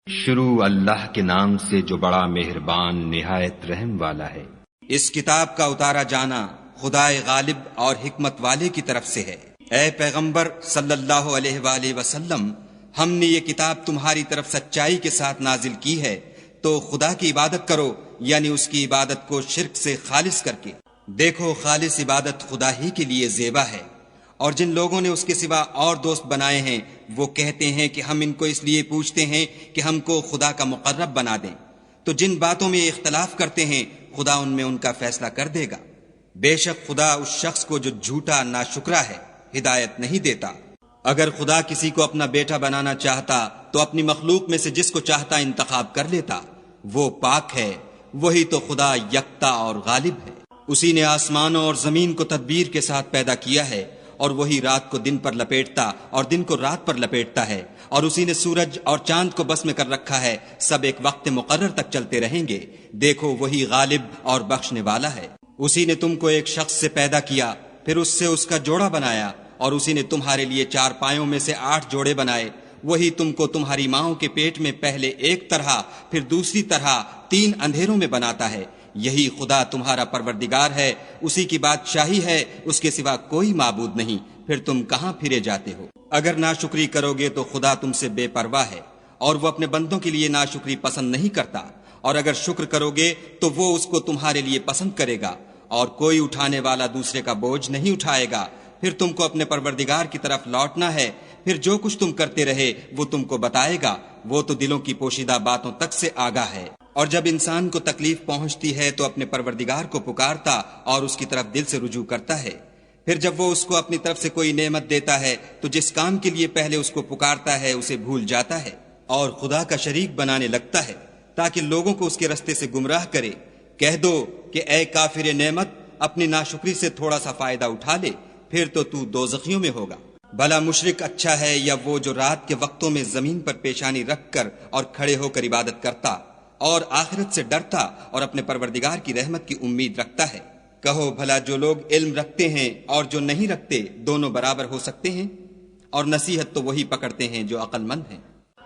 شروع اللہ کے نام سے جو بڑا مہربان نہایت رحم والا ہے۔ اس کتاب کا اتارا جانا خدائے غالب اور حکمت والے کی طرف سے ہے۔ اے پیغمبر صلی اللہ علیہ وآلہ وسلم، ہم نے یہ کتاب تمہاری طرف سچائی کے ساتھ نازل کی ہے، تو خدا کی عبادت کرو، یعنی اس کی عبادت کو شرک سے خالص کر کے۔ دیکھو، خالص عبادت خدا ہی کے لیے زیبا ہے، اور جن لوگوں نے اس کے سوا اور دوست بنائے ہیں وہ کہتے ہیں کہ ہم ان کو اس لیے پوچھتے ہیں کہ ہم کو خدا کا مقرب بنا دیں، تو جن باتوں میں اختلاف کرتے ہیں خدا ان میں ان کا فیصلہ کر دے گا۔ بے شک خدا اس شخص کو جو جھوٹا ناشکرا ہے ہدایت نہیں دیتا۔ اگر خدا کسی کو اپنا بیٹا بنانا چاہتا تو اپنی مخلوق میں سے جس کو چاہتا انتخاب کر لیتا۔ وہ پاک ہے، وہی تو خدا یکتا اور غالب ہے۔ اسی نے آسمانوں اور زمین کو تدبیر کے ساتھ پیدا کیا ہے، اور وہی رات کو دن پر لپیٹتا اور دن کو رات پر لپیٹتا ہے، اور اسی نے سورج اور چاند کو بس میں کر رکھا ہے، سب ایک وقت مقرر تک چلتے رہیں گے۔ دیکھو، وہی غالب اور بخشنے والا ہے۔ اسی نے تم کو ایک شخص سے پیدا کیا، پھر اس سے اس کا جوڑا بنایا، اور اسی نے تمہارے لیے 4 پایوں میں سے 8 جوڑے بنائے۔ وہی تم کو تمہاری ماؤں کے پیٹ میں پہلے ایک طرح پھر دوسری طرح 3 اندھیروں میں بناتا ہے۔ یہی خدا تمہارا پروردگار ہے، اسی کی بادشاہی ہے، اس کے سوا کوئی معبود نہیں۔ پھر تم کہاں پھرے جاتے ہو؟ اگر ناشکری کرو گے تو خدا تم سے بے پرواہ ہے، اور وہ اپنے بندوں کے لیے ناشکری پسند نہیں کرتا، اور اگر شکر کرو گے تو وہ اس کو تمہارے لیے پسند کرے گا، اور کوئی اٹھانے والا دوسرے کا بوجھ نہیں اٹھائے گا۔ پھر تم کو اپنے پروردگار کی طرف لوٹنا ہے، پھر جو کچھ تم کرتے رہے وہ تم کو بتائے گا، وہ تو دلوں کی پوشیدہ باتوں تک سے آگاہ ہے۔ اور جب انسان کو تکلیف پہنچتی ہے تو اپنے پروردگار کو پکارتا اور اس کی طرف دل سے رجوع کرتا ہے۔ پھر جب وہ اس کو اپنی طرف سے کوئی نعمت دیتا ہے تو جس کام کے لیے پہلے اس کو پکارتا ہے اسے بھول جاتا ہے، اور خدا کا شریک بنانے لگتا ہے تاکہ لوگوں کو اس کے رستے سے گمراہ کرے۔ کہہ دو کہ اے کافر نعمت، اپنی ناشکری سے تھوڑا سا فائدہ اٹھا لے، پھر تو دوزخیوں میں ہوگا۔ بھلا مشرک اچھا ہے یا وہ جو رات کے وقتوں میں زمین پر پیشانی رکھ کر اور کھڑے ہو کر عبادت کرتا اور آخرت سے ڈرتا اور اپنے پروردگار کی رحمت کی امید رکھتا ہے؟ کہو بھلا جو لوگ علم رکھتے ہیں اور جو نہیں رکھتے دونوں برابر ہو سکتے ہیں؟ اور نصیحت تو وہی پکڑتے ہیں جو عقل مند ہیں۔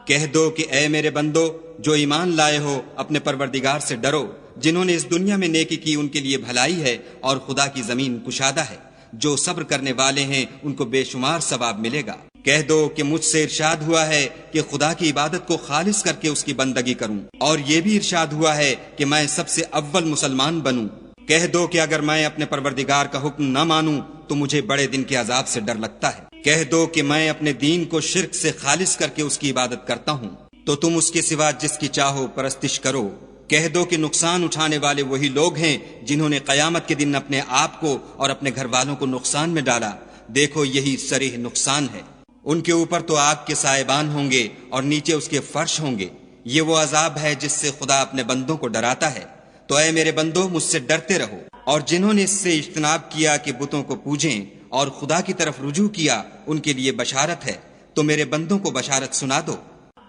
کہہ دو کہ اے میرے بندو جو ایمان لائے ہو، اپنے پروردگار سے ڈرو۔ جنہوں نے اس دنیا میں نیکی کی ان کے لیے بھلائی ہے، اور خدا کی زمین کشادہ ہے۔ جو صبر کرنے والے ہیں ان کو بے شمار ثواب ملے گا۔ کہہ دو کہ مجھ سے ارشاد ہوا ہے کہ خدا کی عبادت کو خالص کر کے اس کی بندگی کروں، اور یہ بھی ارشاد ہوا ہے کہ میں سب سے اول مسلمان بنوں۔ کہہ دو کہ اگر میں اپنے پروردگار کا حکم نہ مانوں تو مجھے بڑے دن کے عذاب سے ڈر لگتا ہے۔ کہہ دو کہ میں اپنے دین کو شرک سے خالص کر کے اس کی عبادت کرتا ہوں، تو تم اس کے سوا جس کی چاہو پرستش کرو۔ کہہ دو کہ نقصان اٹھانے والے وہی لوگ ہیں جنہوں نے قیامت کے دن اپنے آپ کو اور اپنے گھر والوں کو نقصان میں ڈالا۔ دیکھو، یہی صریح نقصان ہے۔ ان کے اوپر تو آگ کے سائبان ہوں گے اور نیچے اس کے فرش ہوں گے۔ یہ وہ عذاب ہے جس سے خدا اپنے بندوں کو ڈراتا ہے۔ تو اے میرے بندو، مجھ سے ڈرتے رہو، اور جنہوں نے اس سے اجتناب کیا کہ بتوں کو پوجیں اور خدا کی طرف رجوع کیا ان کے لیے بشارت ہے۔ تو میرے بندوں کو بشارت سنا دو۔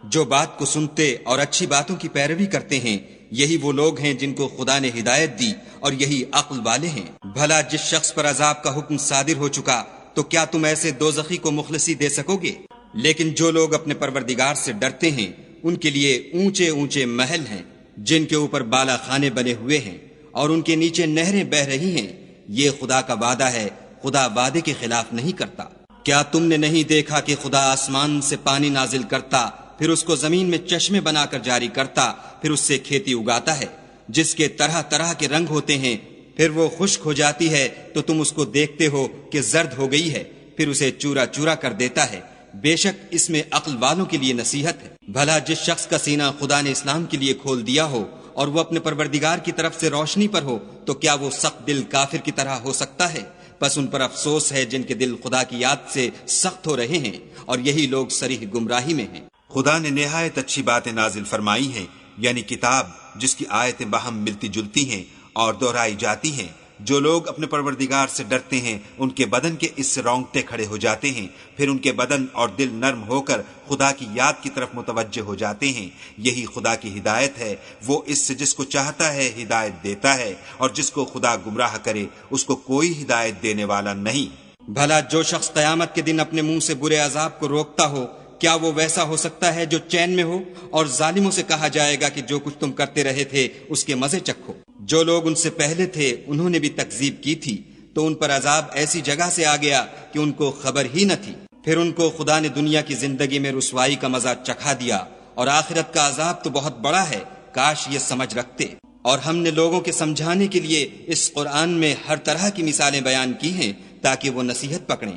جو بات کو سنتے اور اچھی باتوں کی پیروی کرتے ہیں یہی وہ لوگ ہیں جن کو خدا نے ہدایت دی، اور یہی عقل والے ہیں۔ بھلا جس شخص پر عذاب کا حکم صادر ہو چکا تو کیا تم ایسے دوزخی کو مخلصی دے سکو گے؟ لیکن جو لوگ اپنے پروردگار سے ڈرتے ہیں ان کے لیے اونچے اونچے محل ہیں جن کے اوپر بالا خانے بنے ہوئے ہیں، اور ان کے نیچے نہریں بہہ رہی ہیں۔ یہ خدا کا وعدہ ہے، خدا وعدے کے خلاف نہیں کرتا۔ کیا تم نے نہیں دیکھا کہ خدا آسمان سے پانی نازل کرتا، پھر اس کو زمین میں چشمے بنا کر جاری کرتا، پھر اس سے کھیتی اگاتا ہے جس کے طرح طرح کے رنگ ہوتے ہیں، پھر وہ خشک ہو جاتی ہے تو تم اس کو دیکھتے ہو کہ زرد ہو گئی ہے، پھر اسے چورا چورا کر دیتا ہے۔ بے شک اس میں عقل والوں کے لیے نصیحت ہے۔ بھلا جس شخص کا سینہ خدا نے اسلام کے لیے کھول دیا ہو اور وہ اپنے پروردگار کی طرف سے روشنی پر ہو تو کیا وہ سخت دل کافر کی طرح ہو سکتا ہے؟ بس ان پر افسوس ہے جن کے دل خدا کی یاد سے سخت ہو رہے ہیں، اور یہی لوگ صریح گمراہی میں ہیں۔ خدا نے نہایت اچھی باتیں نازل فرمائی ہیں، یعنی کتاب جس کی آیتیں باہم ملتی جلتی ہیں اور دہرائی جاتی ہیں۔ جو لوگ اپنے پروردگار سے ڈرتے ہیں ان کے بدن کے اس سے رونگٹے کھڑے ہو جاتے ہیں، پھر ان کے بدن اور دل نرم ہو کر خدا کی یاد کی طرف متوجہ ہو جاتے ہیں۔ یہی خدا کی ہدایت ہے، وہ اس سے جس کو چاہتا ہے ہدایت دیتا ہے، اور جس کو خدا گمراہ کرے اس کو کوئی ہدایت دینے والا نہیں۔ بھلا جو شخص قیامت کے دن اپنے منہ سے برے عذاب کو روکتا ہو کیا وہ ویسا ہو سکتا ہے جو چین میں ہو؟ اور ظالموں سے کہا جائے گا کہ جو کچھ تم کرتے رہے تھے اس کے مزے چکھو۔ جو لوگ ان سے پہلے تھے انہوں نے بھی تکذیب کی تھی، تو ان پر عذاب ایسی جگہ سے آ گیا کہ ان کو خبر ہی نہ تھی۔ پھر ان کو خدا نے دنیا کی زندگی میں رسوائی کا مزہ چکھا دیا، اور آخرت کا عذاب تو بہت بڑا ہے، کاش یہ سمجھ رکھتے۔ اور ہم نے لوگوں کے سمجھانے کے لیے اس قرآن میں ہر طرح کی مثالیں بیان کی ہیں تاکہ وہ نصیحت پکڑیں۔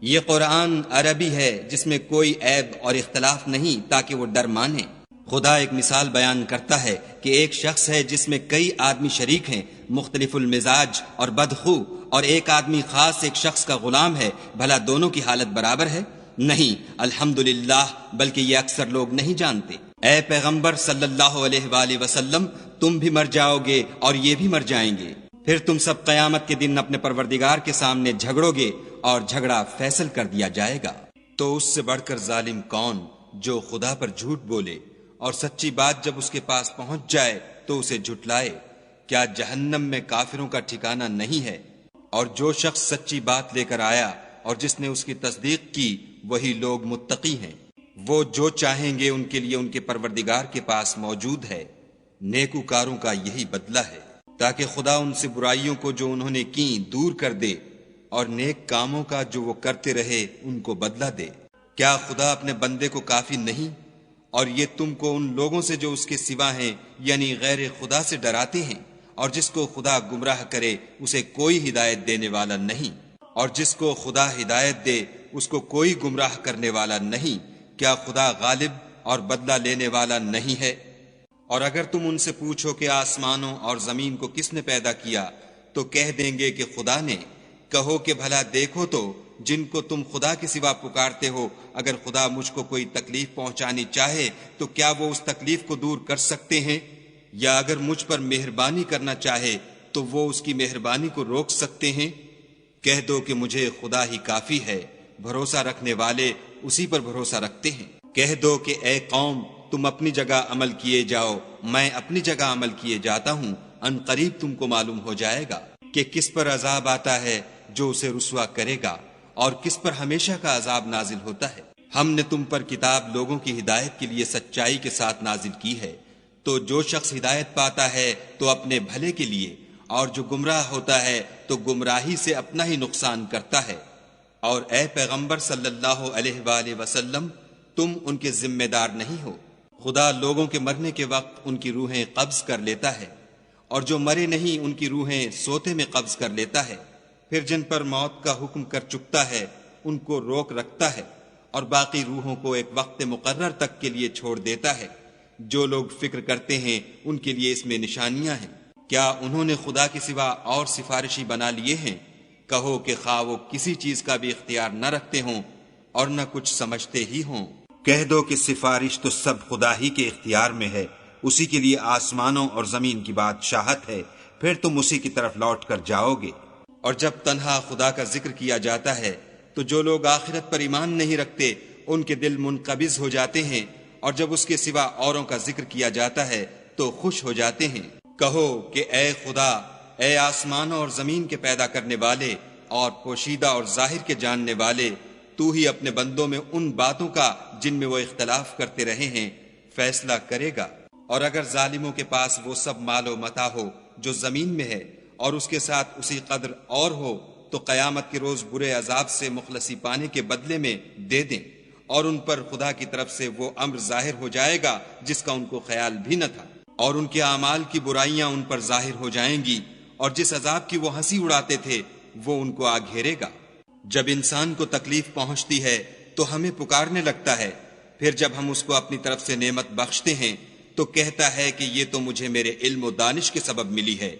یہ قرآن عربی ہے جس میں کوئی عیب اور اختلاف نہیں تاکہ وہ ڈر مانیں۔ خدا ایک مثال بیان کرتا ہے کہ ایک شخص ہے جس میں کئی آدمی شریک ہیں، مختلف المزاج اور بدخو، اور ایک آدمی خاص ایک شخص کا غلام ہے، بھلا دونوں کی حالت برابر ہے؟ نہیں، الحمدللہ، بلکہ یہ اکثر لوگ نہیں جانتے۔ اے پیغمبر صلی اللہ علیہ وآلہ وسلم، تم بھی مر جاؤ گے اور یہ بھی مر جائیں گے، پھر تم سب قیامت کے دن اپنے پروردگار کے سامنے جھگڑو گے اور جھگڑا فیصل کر دیا جائے گا۔ تو اس سے بڑھ کر ظالم کون جو خدا پر جھوٹ بولے اور سچی بات جب اس کے پاس پہنچ جائے تو اسے جھٹلائے؟ کیا جہنم میں کافروں کا ٹھکانہ نہیں ہے؟ اور جو شخص سچی بات لے کر آیا اور جس نے اس کی تصدیق کی، وہی لوگ متقی ہیں۔ وہ جو چاہیں گے ان کے لیے ان کے پروردگار کے پاس موجود ہے، نیکوکاروں کا یہی بدلہ ہے، تاکہ خدا ان سے برائیوں کو جو انہوں نے کی دور کر دے، اور نیک کاموں کا جو وہ کرتے رہے ان کو بدلہ دے۔ کیا خدا اپنے بندے کو کافی نہیں؟ اور یہ تم کو ان لوگوں سے جو اس کے سوا ہیں یعنی غیر خدا سے ڈراتے ہیں، اور جس کو خدا گمراہ کرے اسے کوئی ہدایت دینے والا نہیں، اور جس کو خدا ہدایت دے اس کو کوئی گمراہ کرنے والا نہیں۔ کیا خدا غالب اور بدلہ لینے والا نہیں ہے؟ اور اگر تم ان سے پوچھو کہ آسمانوں اور زمین کو کس نے پیدا کیا، تو کہہ دیں گے کہ خدا نے۔ کہو کہ بھلا دیکھو تو جن کو تم خدا کے سوا پکارتے ہو، اگر خدا مجھ کو کوئی تکلیف پہنچانی چاہے تو کیا وہ اس تکلیف کو دور کر سکتے ہیں؟ یا اگر مجھ پر مہربانی کرنا چاہے تو وہ اس کی مہربانی کو روک سکتے ہیں؟ کہہ دو کہ مجھے خدا ہی کافی ہے، بھروسہ رکھنے والے اسی پر بھروسہ رکھتے ہیں۔ کہہ دو کہ اے قوم، تم اپنی جگہ عمل کیے جاؤ، میں اپنی جگہ عمل کیے جاتا ہوں، ان قریب تم کو معلوم ہو جائے گا کہ کس پر عذاب آتا ہے جو اسے رسوا کرے گا، اور کس پر ہمیشہ کا عذاب نازل ہوتا ہے۔ ہم نے تم پر کتاب لوگوں کی ہدایت کے لیے سچائی کے ساتھ نازل کی ہے، تو جو شخص ہدایت پاتا ہے تو اپنے بھلے کے لیے، اور جو گمراہ ہوتا ہے تو گمراہی سے اپنا ہی نقصان کرتا ہے۔ اور اے پیغمبر صلی اللہ علیہ وآلہ وسلم، تم ان کے ذمہ دار نہیں ہو۔ خدا لوگوں کے مرنے کے وقت ان کی روحیں قبض کر لیتا ہے، اور جو مرے نہیں ان کی روحیں سوتے میں قبض کر لیتا ہے، پھر جن پر موت کا حکم کر چکتا ہے ان کو روک رکھتا ہے، اور باقی روحوں کو ایک وقت مقرر تک کے لیے چھوڑ دیتا ہے۔ جو لوگ فکر کرتے ہیں ان کے لیے اس میں نشانیاں ہیں۔ کیا انہوں نے خدا کے سوا اور سفارشی بنا لیے ہیں؟ کہو کہ خواہ وہ کسی چیز کا بھی اختیار نہ رکھتے ہوں اور نہ کچھ سمجھتے ہی ہوں۔ کہہ دو کہ سفارش تو سب خدا ہی کے اختیار میں ہے، اسی کے لیے آسمانوں اور زمین کی بادشاہت ہے، پھر تم اسی کی طرف لوٹ کر جاؤ گے۔ اور جب تنہا خدا کا ذکر کیا جاتا ہے تو جو لوگ آخرت پر ایمان نہیں رکھتے ان کے دل منقبض ہو جاتے ہیں، اور جب اس کے سوا اوروں کا ذکر کیا جاتا ہے تو خوش ہو جاتے ہیں۔ کہو کہ اے خدا، اے آسمانوں اور زمین کے پیدا کرنے والے اور پوشیدہ اور ظاہر کے جاننے والے، تو ہی اپنے بندوں میں ان باتوں کا جن میں وہ اختلاف کرتے رہے ہیں فیصلہ کرے گا۔ اور اگر ظالموں کے پاس وہ سب مال و متاع ہو جو زمین میں ہے اور اس کے ساتھ اسی قدر اور ہو، تو قیامت کے روز برے عذاب سے مخلصی پانے کے بدلے میں دے دیں، اور ان پر خدا کی طرف سے وہ امر ظاہر ہو جائے گا جس کا ان کو خیال بھی نہ تھا، اور ان کے اعمال کی برائیاں ان پر ظاہر ہو جائیں گی، اور جس عذاب کی وہ ہنسی اڑاتے تھے وہ ان کو آ گھیرے گا۔ جب انسان کو تکلیف پہنچتی ہے تو ہمیں پکارنے لگتا ہے، پھر جب ہم اس کو اپنی طرف سے نعمت بخشتے ہیں تو کہتا ہے کہ یہ تو مجھے میرے علم و دانش کے سبب ملی ہے۔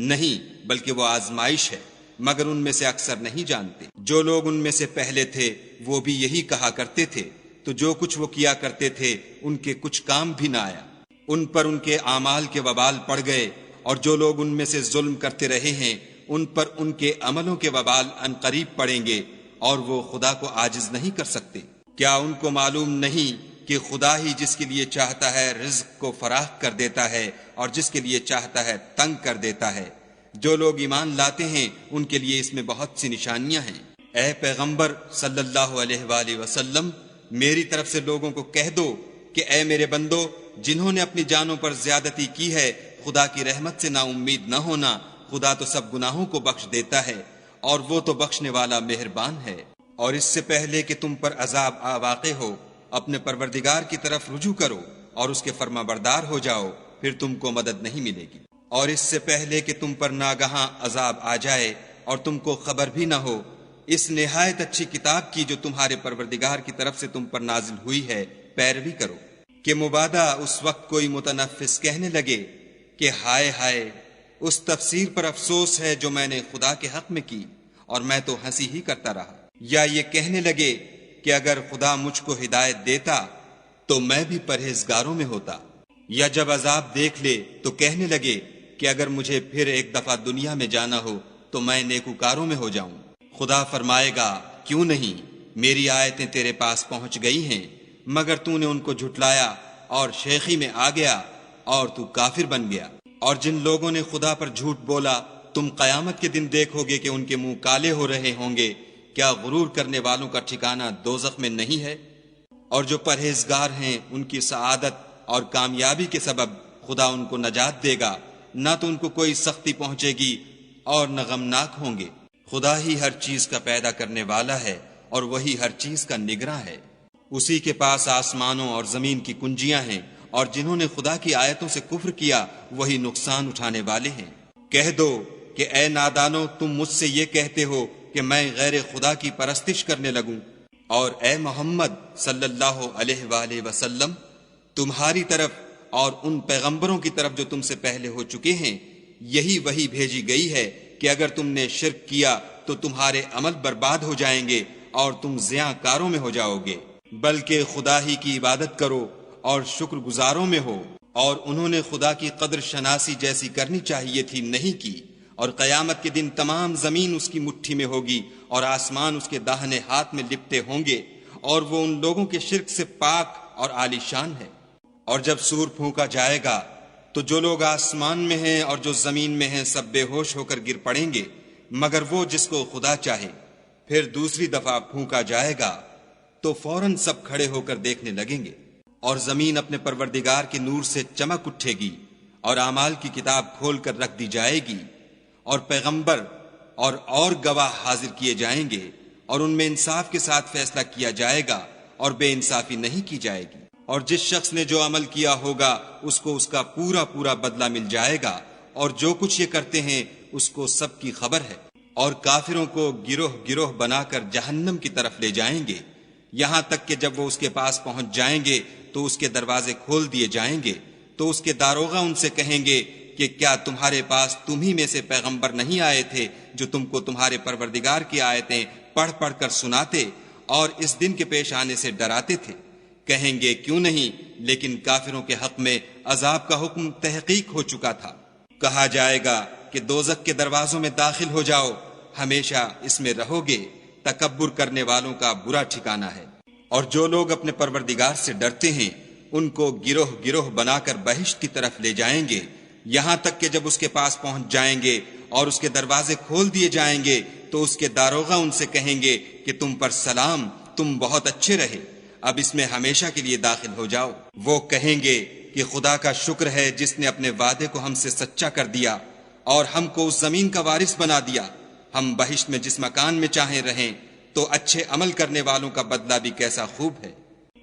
نہیں، بلکہ وہ آزمائش ہے، مگر ان میں سے اکثر نہیں جانتے۔ جو لوگ ان میں سے پہلے تھے وہ بھی یہی کہا کرتے تھے، تو جو کچھ وہ کیا کرتے تھے ان کے کچھ کام بھی نہ آیا، ان پر ان کے اعمال کے وبال پڑ گئے، اور جو لوگ ان میں سے ظلم کرتے رہے ہیں ان پر ان کے عملوں کے وبال ان قریب پڑیں گے، اور وہ خدا کو عاجز نہیں کر سکتے۔ کیا ان کو معلوم نہیں کہ خدا ہی جس کے لیے چاہتا ہے رزق کو فراخ کر دیتا ہے اور جس کے لیے چاہتا ہے تنگ کر دیتا ہے؟ جو لوگ ایمان لاتے ہیں ان کے لیے اس میں بہت سی نشانیاں ہیں۔ اے پیغمبر صلی اللہ علیہ وآلہ وسلم، میری طرف سے لوگوں کو کہہ دو کہ اے میرے بندو، جنہوں نے اپنی جانوں پر زیادتی کی ہے، خدا کی رحمت سے نا امید نہ ہونا، خدا تو سب گناہوں کو بخش دیتا ہے اور وہ تو بخشنے والا مہربان ہے۔ اور اس سے پہلے کہ تم پر عذاب واقع ہو، اپنے پروردگار کی طرف رجوع کرو اور اس کے فرما بردار ہو جاؤ، پھر تم کو مدد نہیں ملے گی۔ اور اس سے پہلے کہ تم پر ناگہاں عذاب آ جائے اور تم کو خبر بھی نہ ہو، اس نہایت اچھی کتاب کی جو تمہارے پروردگار کی طرف سے تم پر نازل ہوئی ہے پیروی کرو، کہ مبادا اس وقت کوئی متنفس کہنے لگے کہ ہائے ہائے، اس تفسیر پر افسوس ہے جو میں نے خدا کے حق میں کی اور میں تو ہنسی ہی کرتا رہا، یا یہ کہنے لگے کہ اگر خدا مجھ کو ہدایت دیتا تو میں بھی پرہیزگاروں میں ہوتا، یا جب عذاب دیکھ لے تو کہنے لگے کہ اگر مجھے پھر ایک دفعہ دنیا میں جانا ہو تو میں نیکوکاروں میں ہو جاؤں۔ خدا فرمائے گا، کیوں نہیں، میری آیتیں تیرے پاس پہنچ گئی ہیں، مگر تو نے ان کو جھٹلایا اور شیخی میں آ گیا اور تو کافر بن گیا۔ اور جن لوگوں نے خدا پر جھوٹ بولا، تم قیامت کے دن دیکھو گے کہ ان کے منہ کالے ہو رہے ہوں گے۔ کیا غرور کرنے والوں کا ٹھکانہ دوزخ میں نہیں ہے؟ اور جو پرہیزگار ہیں ان کی سعادت اور کامیابی کے سبب خدا ان کو نجات دے گا، نہ تو ان کو کوئی سختی پہنچے گی اور نہ غمناک ہوں گے۔ خدا ہی ہر چیز کا پیدا کرنے والا ہے اور وہی ہر چیز کا نگراں ہے۔ اسی کے پاس آسمانوں اور زمین کی کنجیاں ہیں، اور جنہوں نے خدا کی آیتوں سے کفر کیا وہی نقصان اٹھانے والے ہیں۔ کہہ دو کہ اے نادانو، تم مجھ سے یہ کہتے ہو کہ میں غیر خدا کی پرستش کرنے لگوں، اور اے محمد صلی اللہ علیہ وآلہ وسلم، تمہاری طرف اور ان پیغمبروں کی طرف جو تم سے پہلے ہو چکے ہیں یہی وحی بھیجی گئی ہے کہ اگر تم نے شرک کیا تو تمہارے عمل برباد ہو جائیں گے اور تم زیاں کاروں میں ہو جاؤ گے، بلکہ خدا ہی کی عبادت کرو اور شکر گزاروں میں ہو۔ اور انہوں نے خدا کی قدر شناسی جیسی کرنی چاہیے تھی، نہیں کی، اور قیامت کے دن تمام زمین اس کی مٹھی میں ہوگی اور آسمان اس کے داہنے ہاتھ میں لپٹے ہوں گے، اور وہ ان لوگوں کے شرک سے پاک اور عالی شان ہے۔ اور جب سور پھونکا جائے گا تو جو لوگ آسمان میں ہیں اور جو زمین میں ہیں سب بے ہوش ہو کر گر پڑیں گے، مگر وہ جس کو خدا چاہے۔ پھر دوسری دفعہ پھونکا جائے گا تو فوراً سب کھڑے ہو کر دیکھنے لگیں گے، اور زمین اپنے پروردگار کے نور سے چمک اٹھے گی اور اعمال کی کتاب کھول کر رکھ دی جائے گی، اور پیغمبر اور گواہ حاضر کیے جائیں گے، اور ان میں انصاف کے ساتھ فیصلہ کیا جائے گا اور بے انصافی نہیں کی جائے گی۔ اور جس شخص نے جو عمل کیا ہوگا اس کو اس کا پورا پورا بدلہ مل جائے گا، اور جو کچھ یہ کرتے ہیں اس کو سب کی خبر ہے۔ اور کافروں کو گروہ گروہ بنا کر جہنم کی طرف لے جائیں گے، یہاں تک کہ جب وہ اس کے پاس پہنچ جائیں گے تو اس کے دروازے کھول دیے جائیں گے، تو اس کے داروغہ ان سے کہیں گے کہ کیا تمہارے پاس تم ہی میں سے پیغمبر نہیں آئے تھے جو تم کو تمہارے پروردگار کی آیتیں پڑھ پڑھ کر سناتے اور اس دن کے پیش آنے سے ڈراتے تھے؟ کہیں گے کیوں نہیں، لیکن کافروں کے حق میں عذاب کا حکم تحقیق ہو چکا تھا۔ کہا جائے گا کہ دوزخ کے دروازوں میں داخل ہو جاؤ، ہمیشہ اس میں رہو گے، تکبر کرنے والوں کا برا ٹھکانہ ہے۔ اور جو لوگ اپنے پروردگار سے ڈرتے ہیں ان کو گروہ گروہ بنا کر بہشت کی طرف لے جائیں گے، یہاں تک کہ جب اس کے پاس پہنچ جائیں گے اور اس کے دروازے کھول دیے جائیں گے تو اس کے داروغہ ان سے کہیں گے کہ تم پر سلام، تم بہت اچھے رہے، اب اس میں ہمیشہ کے لیے داخل ہو جاؤ۔ وہ کہیں گے کہ خدا کا شکر ہے جس نے اپنے وعدے کو ہم سے سچا کر دیا اور ہم کو اس زمین کا وارث بنا دیا، ہم بہشت میں جس مکان میں چاہیں رہیں، تو اچھے عمل کرنے والوں کا بدلہ بھی کیسا خوب ہے۔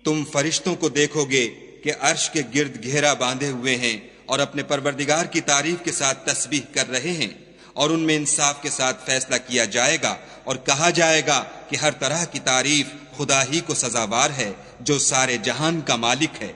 تم فرشتوں کو دیکھو گے کہ عرش کے گرد گھیرا باندھے ہوئے ہیں اور اپنے پروردگار کی تعریف کے ساتھ تسبیح کر رہے ہیں، اور ان میں انصاف کے ساتھ فیصلہ کیا جائے گا اور کہا جائے گا کہ ہر طرح کی تعریف خدا ہی کو سزاوار ہے جو سارے جہان کا مالک ہے۔